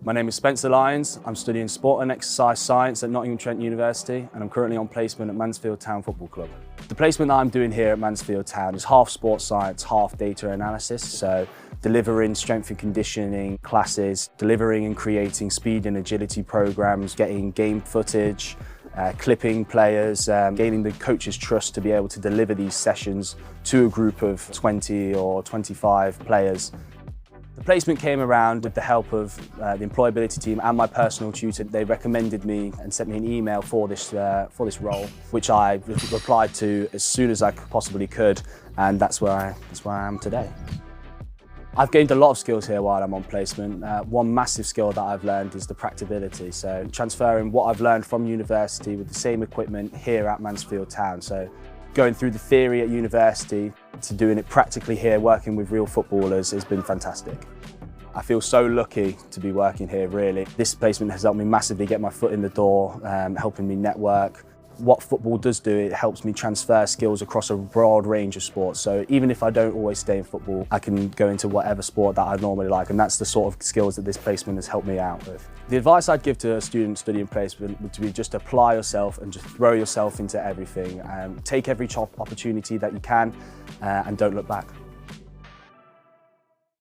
My name is Spencer Lyons. I'm studying Sport and Exercise Science at Nottingham Trent University, and I'm currently on placement at Mansfield Town Football Club. The placement that I'm doing here at Mansfield Town is half sports science, half data analysis, so delivering strength and conditioning classes, delivering and creating speed and agility programs, getting game footage, clipping players, gaining the coach's trust to be able to deliver these sessions to a group of 20 or 25 players. The placement came around with the help of the Employability team and my personal tutor. They recommended me and sent me an email for this role, which I replied to as soon as I possibly could, and that's where I am today. I've gained a lot of skills here while I'm on placement. One massive skill that I've learned is the practicability, so transferring what I've learned from university with the same equipment here at Mansfield Town. So going through the theory at university to doing it practically here, working with real footballers, has been fantastic. I feel so lucky to be working here, really. This placement has helped me massively get my foot in the door, helping me network. What football does do, it helps me transfer skills across a broad range of sports. So even if I don't always stay in football, I can go into whatever sport that I normally like, and that's the sort of skills that this placement has helped me out with. The advice I'd give to a student studying placement would be just apply yourself and just throw yourself into everything. Take every opportunity that you can and don't look back.